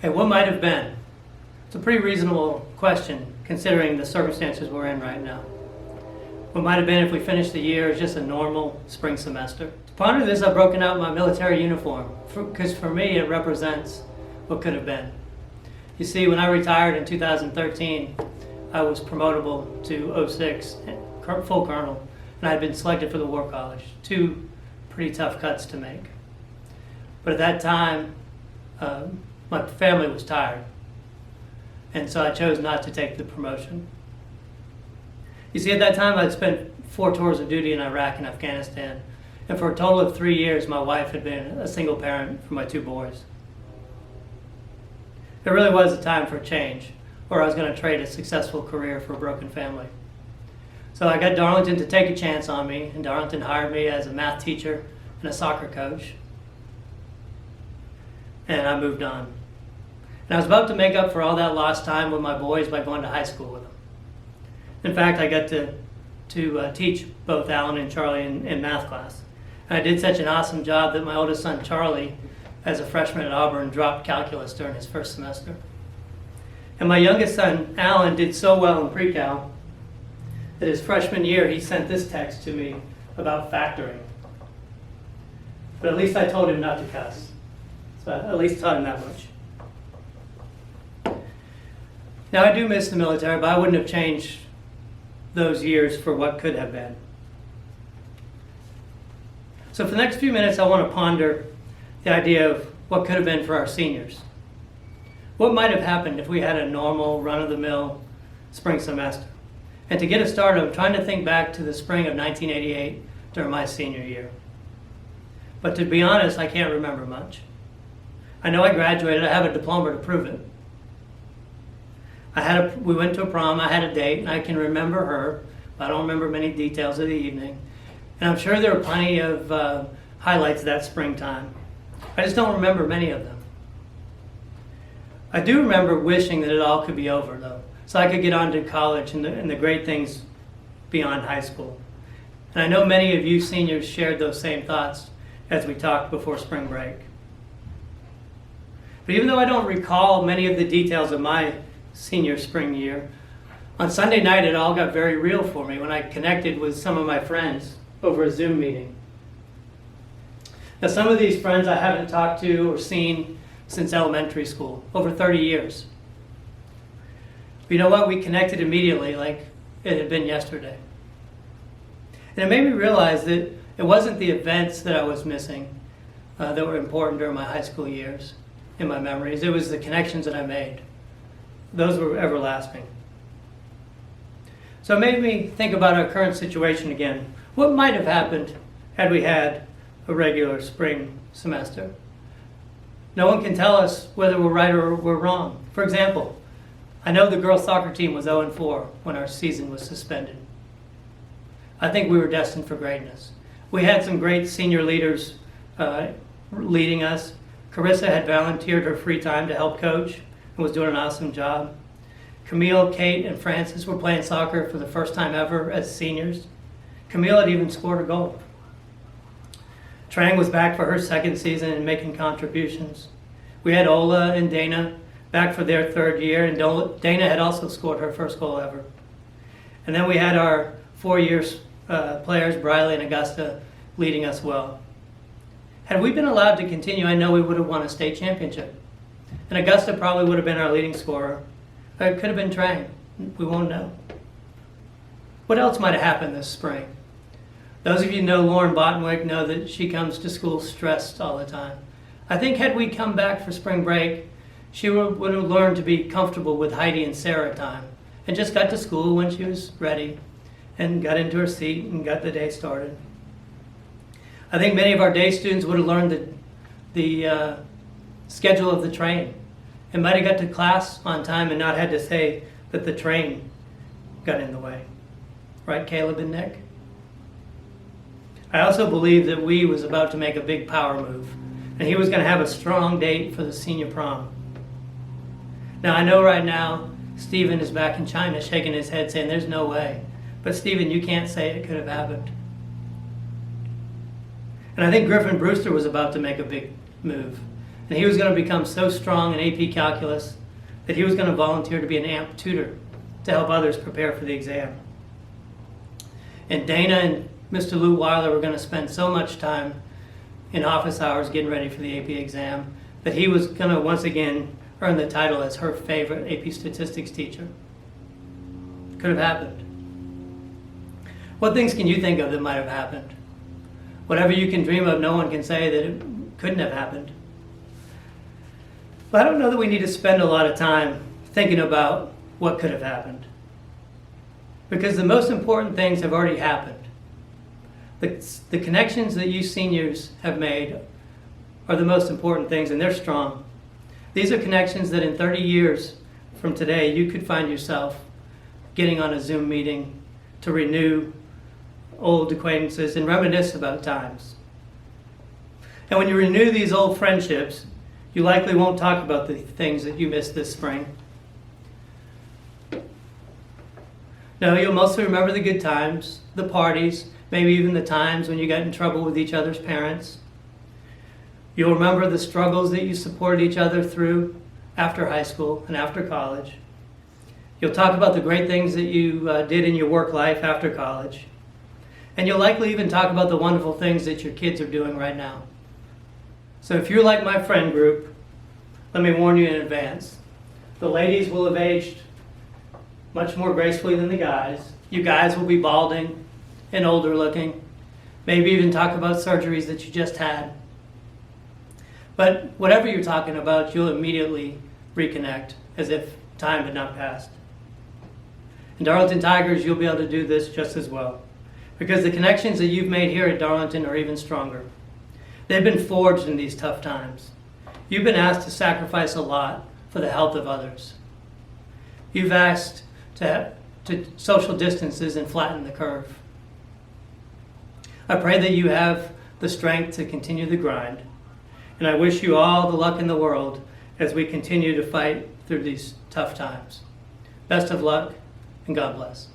Okay, what might have been? It's a pretty reasonable question considering the circumstances we're in right now. What might have been if we finished the year as just a normal spring semester? To ponder this, I've broken out my military uniform because for me it represents what could have been. You see, when I retired in 2013, I was promotable to 06, full colonel, and I had been selected for the War College. Two pretty tough cuts to make. But at that time, my family was tired, and so I chose not to take the promotion. You see, at that time I'd spent 4 tours of duty in Iraq and Afghanistan, and for a total of 3 years my wife had been a single parent for my 2 boys. It really was a time for change, or I was going to trade a successful career for a broken family. So I got Darlington to take a chance on me, and Darlington hired me as a math teacher and a soccer coach, and I moved on. And I was about to make up for all that lost time with my boys by going to high school with them. In fact, I got to teach both Alan and Charlie in math class. And I did such an awesome job that my oldest son, Charlie, as a freshman at Auburn, dropped calculus during his first semester. And my youngest son, Alan, did so well in pre-cal that his freshman year he sent this text to me about factoring. But at least I told him not to cuss. So I at least taught him that much. Now, I do miss the military, but I wouldn't have changed those years for what could have been. So for the next few minutes, I want to ponder the idea of what could have been for our seniors. What might have happened if we had a normal, run-of-the-mill spring semester? And to get us started, I'm trying to think back to the spring of 1988 during my senior year. But to be honest, I can't remember much. I know I graduated. I have a diploma to prove it. We went to a prom, I had a date, and I can remember her, but I don't remember many details of the evening. And I'm sure there were plenty of highlights that springtime. I just don't remember many of them. I do remember wishing that it all could be over, though, so I could get on to college and the great things beyond high school. And I know many of you seniors shared those same thoughts as we talked before spring break. But even though I don't recall many of the details of my senior spring year, on Sunday night it all got very real for me when I connected with some of my friends over a Zoom meeting. Now, some of these friends I haven't talked to or seen since elementary school, over 30 years. But you know what? We connected immediately like it had been yesterday. And it made me realize that it wasn't the events that I was missing that were important during my high school years in my memories. It was the connections that I made. Those were everlasting. So it made me think about our current situation again. What might have happened had we had a regular spring semester? No one can tell us whether we're right or we're wrong. For example, I know the girls' soccer team was 0-4 when our season was suspended. I think we were destined for greatness. We had some great senior leaders leading us. Carissa had volunteered her free time to help coach and was doing an awesome job. Camille, Kate, and Francis were playing soccer for the first time ever as seniors. Camille had even scored a goal. Trang was back for her second season and making contributions. We had Ola and Dana back for their 3rd year, and Dana had also scored her first goal ever. And then we had our 4-year players, Briley and Augusta, leading us well. Had we been allowed to continue, I know we would have won a state championship. And Augusta probably would have been our leading scorer. Or it could have been Trang. We won't know. What else might have happened this spring? Those of you who know Lauren Bottenwick know that she comes to school stressed all the time. I think had we come back for spring break, she would have learned to be comfortable with Heidi and Sarah time and just got to school when she was ready and got into her seat and got the day started. I think many of our day students would have learned the schedule of the train and might have got to class on time and not had to say that the train got in the way. Right, Caleb and Nick? I also believe that Wee was about to make a big power move, and he was going to have a strong date for the senior prom. Now, I know right now Stephen is back in China shaking his head saying there's no way. But Stephen, you can't say it could have happened. And I think Griffin Brewster was about to make a big move. And he was going to become so strong in AP Calculus that he was going to volunteer to be an AMP tutor to help others prepare for the exam. And Dana and Mr. Lou Weiler were going to spend so much time in office hours getting ready for the AP exam that he was going to once again earn the title as her favorite AP statistics teacher. Could have happened. What things can you think of that might have happened? Whatever you can dream of, no one can say that it couldn't have happened. But I don't know that we need to spend a lot of time thinking about what could have happened, because the most important things have already happened. The connections that you seniors have made are the most important things, and they're strong. These are connections that in 30 years from today, you could find yourself getting on a Zoom meeting to renew old acquaintances and reminisce about times. And when you renew these old friendships, you likely won't talk about the things that you missed this spring. No, you'll mostly remember the good times, the parties, maybe even the times when you got in trouble with each other's parents. You'll remember the struggles that you supported each other through after high school and after college. You'll talk about the great things that you did in your work life after college. And you'll likely even talk about the wonderful things that your kids are doing right now. So if you're like my friend group, let me warn you in advance. The ladies will have aged much more gracefully than the guys. You guys will be balding and older looking. Maybe even talk about surgeries that you just had. But whatever you're talking about, you'll immediately reconnect as if time had not passed. In Darlington Tigers, you'll be able to do this just as well, because the connections that you've made here at Darlington are even stronger. They've been forged in these tough times. You've been asked to sacrifice a lot for the health of others. You've asked to social distances and flatten the curve. I pray that you have the strength to continue the grind, and I wish you all the luck in the world as we continue to fight through these tough times. Best of luck, and God bless.